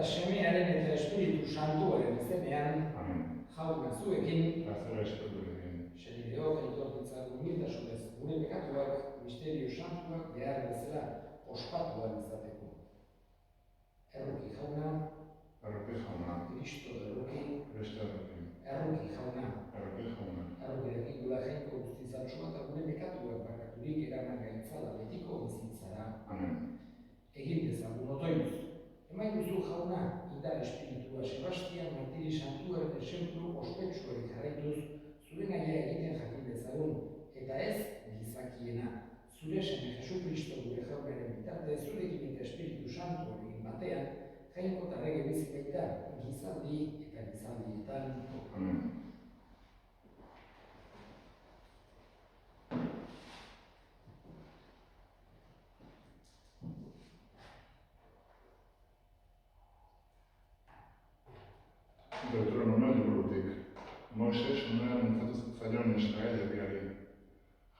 Semearen eta Espiritu Santuaren izenean, jauna zuekin, senideok aitortitzagun humiltasunez gure pekatuak, misterio santuak behar bezala ospatuan izateko. Erruki jauna, Kristo erruki, erruki jauna, erruki gula jainko guztizatsua eta gure pekatuak bakaturik eraman gaitzala betiko bizitzara. Egin dezagun otoinuz. Emain duzu jauna, indar espiritua Sebastian Martiri Santuaren esemplu ospetsuari jarraituz, zure naia egiten jakin dezagun, eta ez gizakiena. Zure seme Jesu Kristo gure jaunaren bitartez, zurekin eta Espiritu Santuaren batean, jainko eta rege bizi baita, gizaldi eta gizaldietan. Amen. Deuteronomio liburutik. Moises unean mintzatu zaion Israel herriari.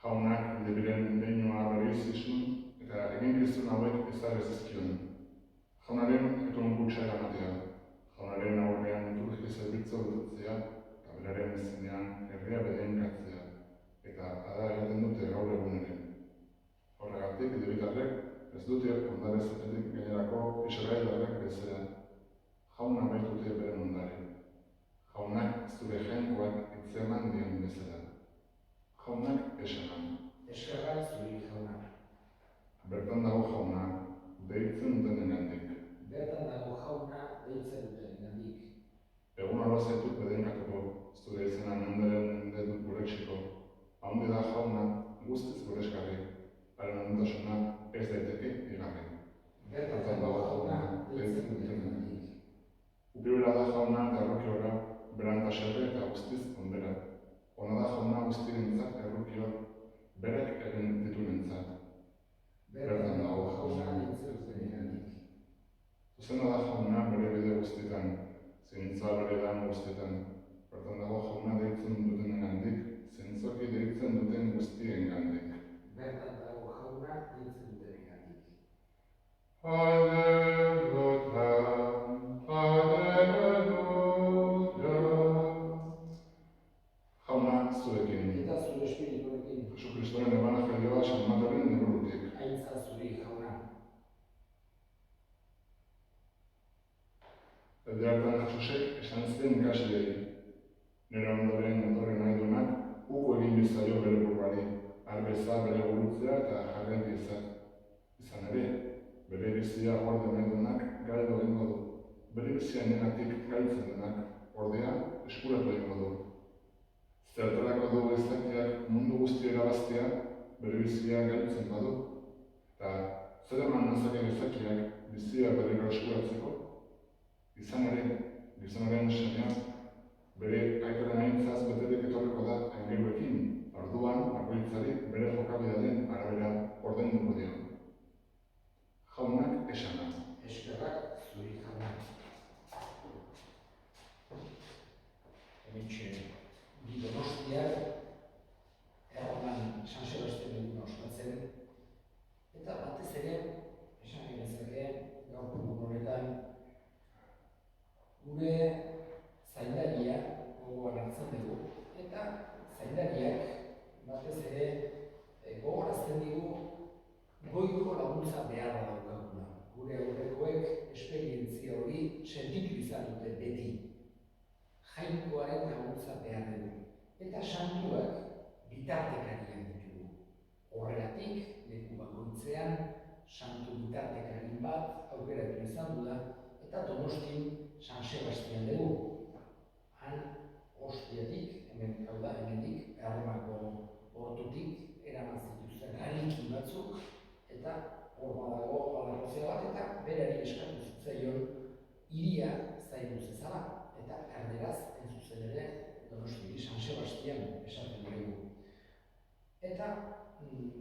Jaunak lebiren leinua berriz izun eta egin gizun hauek ezarri zizkion. Jaunaren etun gutxa eramatea. Jaunaren aurrean liturgi zerbitzu betetzea eta beraren izenean herria bedenkatzea. Eta ada egiten dute gaur egun ere. Horregatik, lebitarrek ez dute ondare zatetik gainerako Israeldarrek bezala. Jauna baitute beren ondare. Jaunak zure jainkoak itzeman dion bezala. Jaunak esaman. Eskerrak zuri jauna. Bertan dago jauna, deitzen denengandik. Bertan dago jauna, deitzen denengandik. Egun oro zaitut bedenkatuko, zure izenan ondaren dedut guretsiko. Haundi da jauna, guztiz guretsgarri, haren ontasuna ez daiteke igarri. Bertan dago jauna, deitzen denengandik. Upirula da jauna errukiora, beranta xerre eta guztiz ondera. Ona da jauna guztirentzat errukior, berak egin ditunentzat. Bertan dago jauna deitzen denengandik. Zuzena da jauna bere bide guztietan, zintza bere lan guztietan. Bertan dago jauna deitzen dutenengandik, zintzoki deitzen duten guztiengandik. Bertan dago jauna deitzen dutenengandik. Alleluia, alleluia. Jauna zuekin. Eta zure espirituarekin. Jesu Kristoren ebangelioa San Matoren liburutik. Aintza zuri jauna. Ede hartan Jesusek esan zien ikasleei. Nire ondoren etorri nahi duenak, uko egin bizaio bere buruari, arbeza bere burutzea eta jarren bizat. Izan ere, bere bizia guarde nahi duenak galdo egingo du. Bere bizia negatik galtzen denak, ordea eskuratu egingo du. Zertarako du ezakiak mundu guztia irabaztea, bere bizia galtzen badu. Eta zer eman nazake ezakiak bizia berriro eskuratzeko? Izan ere, gizonaren semea, bere aitaren aintzaz betetik etorriko da aingeruekin, orduan bakoitzari bere jokabidearen arabera ordainduko dio. Jaunak esana. Eskerrak zuri jauna. Hementxe, bi Donostiak, Erroman San Sebastian eguna ospatzen, eta batez ere, esan genezake, gaur egun horretan, gure zaindaria gogoan hartzen dugu, eta zaindariak batez ere gogorazten digu goiko laguntza beharra daukaguna. Gure aurrekoek esperientzia hori sentitu izan dute beti. Jainkoaren laguntza behar dugu. Eta santuak bitartekariak ditugu. Horregatik, leku bakoitzean, santu bitartekarin bat aukeratu izan du da, eta Donostin San Sebastian dugu. Han, Ostiatik, hemen hau da, hemendik, Erromako hortutik, eraman zituzten hariki batzuk, eta hor badago balarrozea bat, eta berari eskatu zitzaion hiria zaindu zezala, eta erderaz, zuzen ere, Donostiri San Sebastian esaten dugu. Eta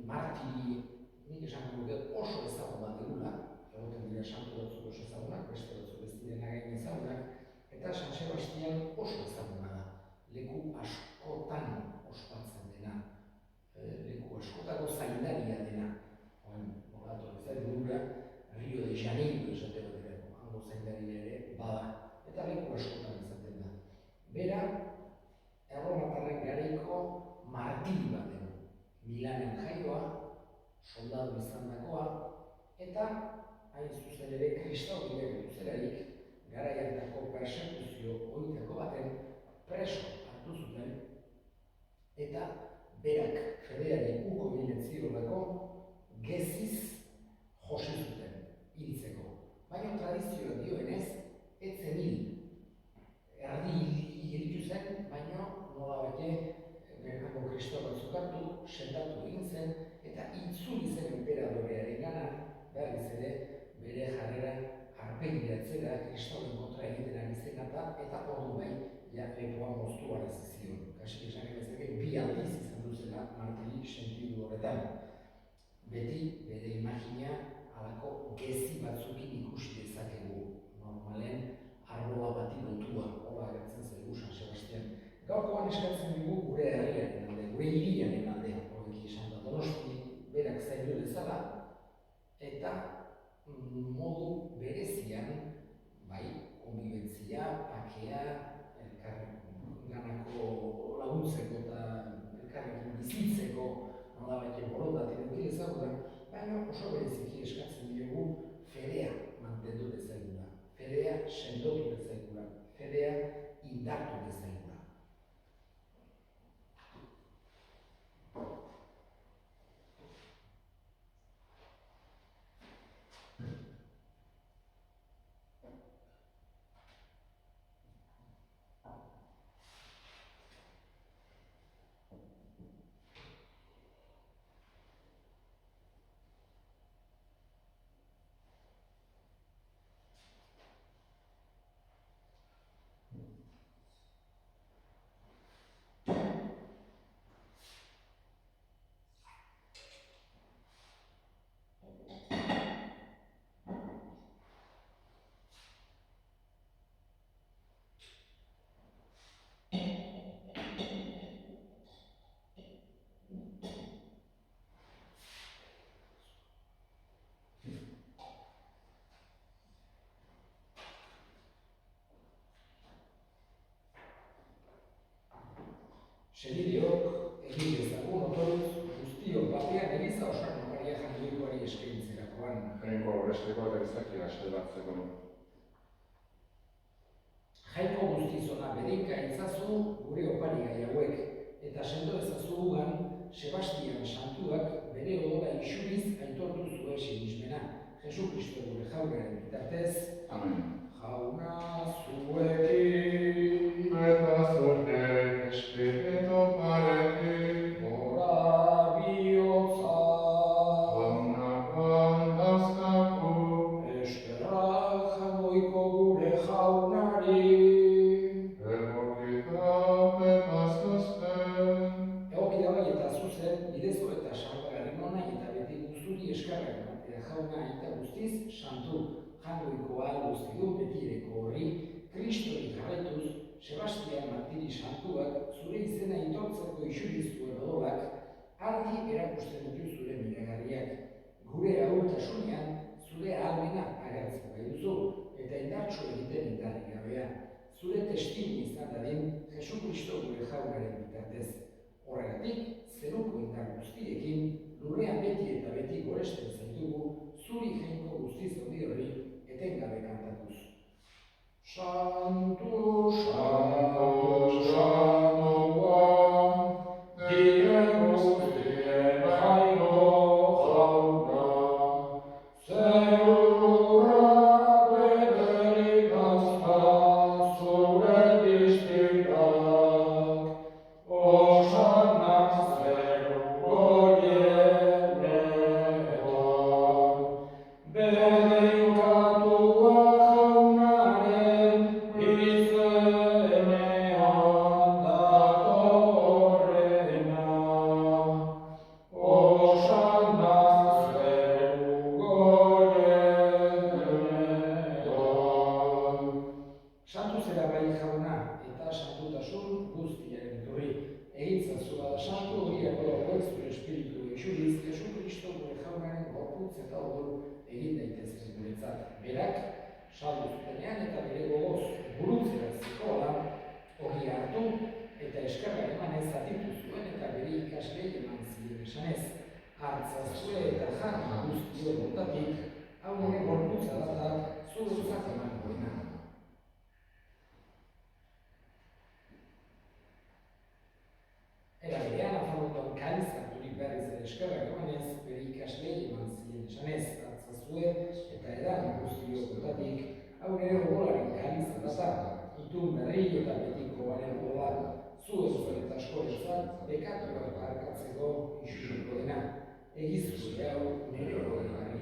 martiri, nik esan dugu oso ezaguna dugula, egoten dira santu batzuk oso ezagunak, beste batzuk ez diren again ezagunak, eta San Sebastian oso ezaguna da. Leku askotan ospatzen dena, leku askotako zaindaria dena. Nolato, ez da dugula, Rio de Janeiro esate bat ere, hango zaindaria ere, soldadu izandakoa, eta hain zuzen ere kristau bilakatu zelarik, garai hartako persekuzio horietako baten preso hartu zuten, eta berak fedeari uko egin ziolako geziz josi zuten hiltzeko. Baina tradizioa dioenez, ez zen hil. Erdi hilitu zen, baina nolabait bertako kristau batzuk hartu, sendatu egin zen, eta itzuli zen enperadorearen gana, berriz ere bere jarrera arpegiratzera kristauen kontra egiten ari zen eta ordu bai lepoa moztu arazi zion. Kasi esan gezake bi aldiz izan duzela martiri sentidu horretan. Beti bere imagina halako gezi batzukin ikusi dezakegu. Normalen arroa bati lotua, hola agertzen zaigu San Sebastian. Gaurkoan eskatzen dugu gure herriaren alde, gure hiriaren alde, horreki esan da Donosti berak zaindu dezala, eta modu berezian, bai, konbibentzia, pakea, elkarganako laguntzeko eta elkarrekin bizitzeko nolabait borondatea eduki dezagun, baina oso bereziki eskatzen diogu fedea mantendu dezagula, fedea sendotu dezagula, fedea indartu dezagula. Senideok, egin dezagun otoruz, guztiok batean eliza osarnokaria janduikoari eskaintzerakoan. Jainko aurrezteko eta izakia selbatzeko. Jainko guztizona bedinka itzazu gure oparigai hauek, eta sendo ezazu gugan Sebastian santuak bere odora isuriz aitortu zuen sinismena. Jesu Kristo gure jaunaren bitartez. Amen. Jauna zuekin. Eta zure espiritu parekin. Gora bihotza. Jaunakoan dazkaku. Eskerra jamoiko gure jaunari. Egokita petaztazten. Egokita bai eta zuzen, bidezko eta salbagarri nonai eta beti guzturi eskarrak ematea jauna eta guztiz santu. Jangoiko ahal guzti du betireko horri, Kristori jarraituz, Sebastian martiri santuak zure izena aitortzeko isurizko odolak argi erakusten ditu zure miragarriak. Gure ahultasunean zure ahalmena agertzen gai duzu eta indartsu egiten indarrik gabea. Zure testigu izan dadin Jesu Kristo gure jaunaren bitartez. Horregatik, zeruko indar guztiekin, lurrean beti eta beti goresten zaitugu, zuri jainko guztiz handi horri etengabe kantatuz. Santu, santu, santua, diren guztien jainko jauna, zerura beterik azta zure distirak, osana zeru goienean, bedeinkatua jaunaren izenean datorrena, osana zeru goienean. Santu zera bai jauna eta santutasun guztiaren iturri. Egitzazu bada santu horiak hauek zure espiritu isuriz, Jesu Kristo gure jaunaren gorputz eta odol egin daitezen guretzat. Berak, saldu zutenean eta bere gogoz burutzera zikola, hori hartu eta eskerrak emanez zatitu zuen eta bere ikaslei eman ziren esanez. hartzazue eta jan guztio botatik, hau nire gorputza datak zuretzat emangoena. Era berean afarotuan kalizaturik berriz ere eskerrak emanez, bere ikaslei eman ziren esanez, hartzazue eta edan guztio botatik, hau nire odolaren kaliza datak, itun berri eta betiko baren odolak, zuen eta askoretzat bekatuak barkatzeko isuriko dena. Egizu hau nire odolari.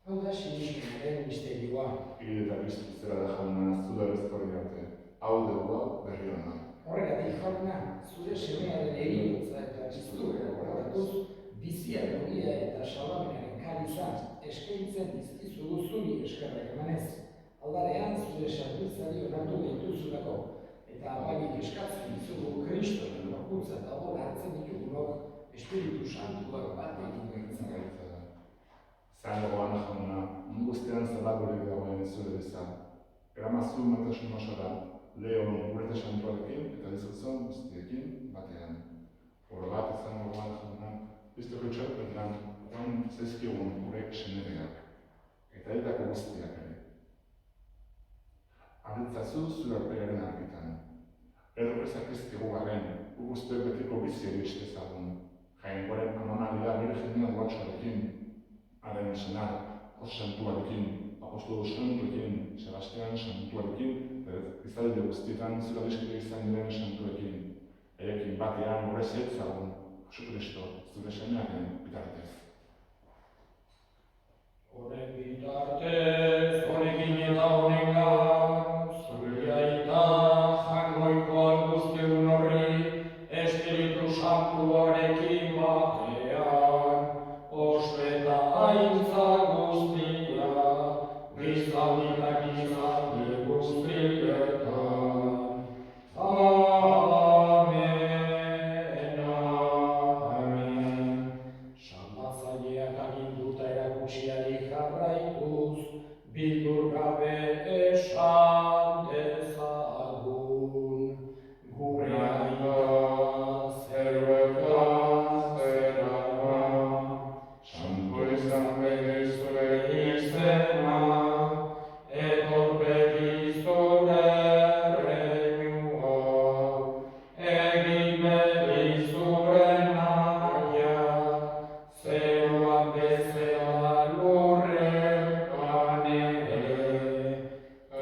Hau da sinismenaren misterioa. Hile eta biztu zera da jauna zure bezkorri arte. Hau dugu hau berri hona. Horregatik jauna, zure semearen eriotza eta txistura gogoratuz, biziaren ogia eta salamenaren kaliza eskaintzen dizkizugu zuri eskerrak emanez. Aldarean zure sartutzari onartu dituzulako, eta abainik eskatzen dizugu Kristoren gorputza eta odol hartzen ditugunok Espiritu Santuak bat egin gaitza. Zangoan jauna, guztian zabadurik dagoen zure bezan. Eramazu matasun masora, Leon gurete santuarekin eta dizuzon guztiekin batean. Orobat zangoan jauna, biztoko txarpetan, oan zezkigun gure semereak, eta edako guztiak ere. Abitzazu zure arpegaren argitan. Edo ezakizkigu garen, guztiak betiko biziari istezagun. Jainkoaren amamalida Virginia Duatxoarekin, haren esena, Santuarekin, Apostolo Santuekin, Sebastian Santuarekin, izalde guztietan zura dizkide izan diren Santuekin. Erekin batean gure zeitzagun, Jesu Kristo, zure semearen bitartez. Honen bitartez, honekin eta honengan, zure aita jangoikoan guztiun horri, Espiritu Santuarekin batean, oso eta aintza guztia, gizaldi eta gizaldi guztietan. Amen, amen. Salbatzaileak aginduta erakutsiari jarraituz, bildur gabe esan dezagun. Gure aita zerbait zerama, santu izan bere zure izena, etor begi zure reinua, egin begi zure naia, zeruan bezala lurrean ere,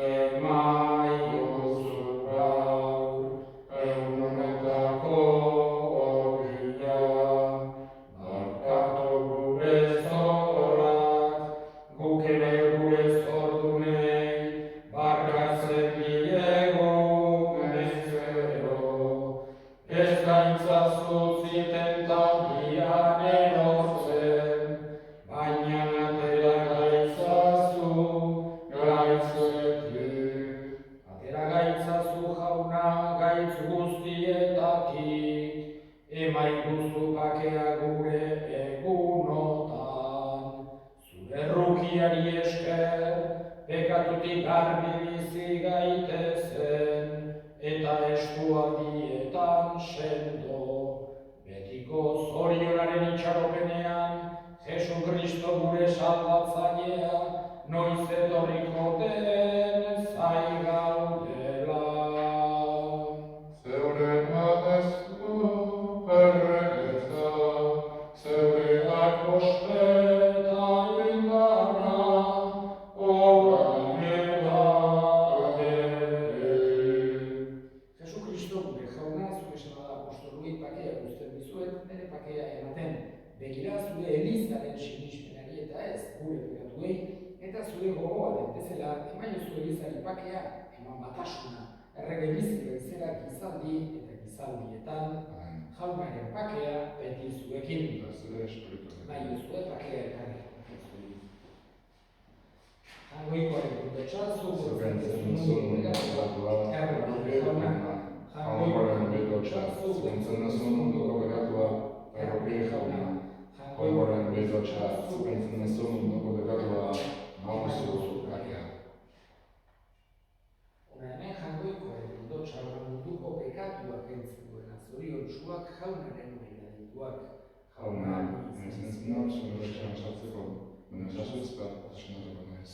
emaiozu gaur, egunetako ogia, barkatu gure zorrak, guk ere gure zordunei, barkatzen diegu bezero, ez gaintzazu zitentatian erortzen, baina atera gaitzazu gaitzetik. Atera gaitzazu jauna gaitz guztietatik, emaiguzu bakea gure egunotan. Zure errukiari esker, bekatutik garbi bizi gaitezen, eta eskualdietan sendo. Betiko zorionaren itxaropenean, Jesu Kristo gure salbatzailea, noiz etorriko den zai gaudela. Zeure badezu berreketza, zeureak ospeta indarra, orain eta ere. Jesu Kristo gure jauna, zure semada apostolui pakea guzten dizuet, nire pakea ematen. Begira zure elizaren sinismenari eta ez gure pegatuei, eta zure gogoaren bezala emaiozu elizari pakea, eman batasuna, errege bizi bezala gizaldi eta gizaldietan, jaunaren pakea beti zuekin. Eta zure espiritu. Emaiozu pakea ekarri. Jangoikoaren gundotxatzu, Zugentzen zuen begatua, Jangoikoaren bezotxa, zugentzen zuen munduko begatua, erroki jauna. Jangoikoaren bezotxa, zugentzen zuen munduko begatua, mauzu kakea. Hona hemen jangoikoaren gundotxa munduko bekatuak jaunaren begiratuak. Jauna, ez nor zure etxean sartzeko, baina esazu ez da patrosinatuko naiz.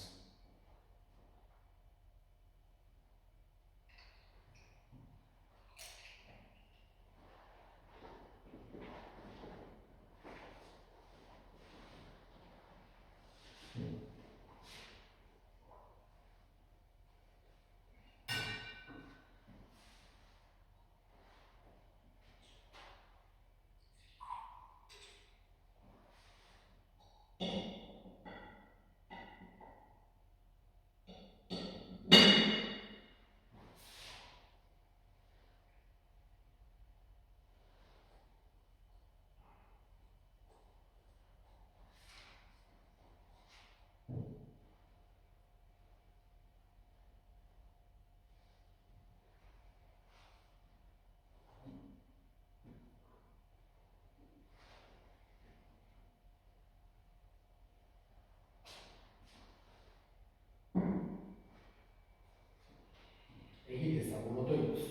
Egin dezagun otoituz.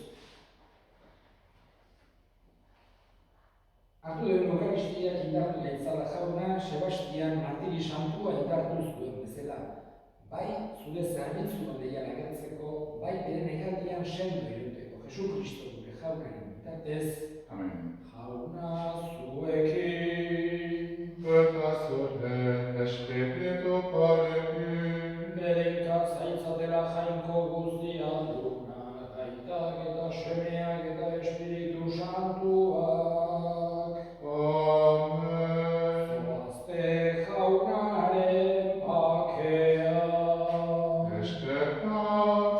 Hartu den Eukaristiak indartu gaitzala jauna, Sebastian martiri santua indartuz duen bezala. Bai, zure zerbitzuan leian agertzeko, bai bere negardian sendo iruteko, Jesu Kristo gure jaunaren bitartez. Amen. Jauna zuekin. Eta zure espiritu parekin. Berenkak zaitzatela jainko guztian dunak, aitak eta semeak eta espiritu santuak. Amen. Zoazte jaunaren bakea. Eskerrak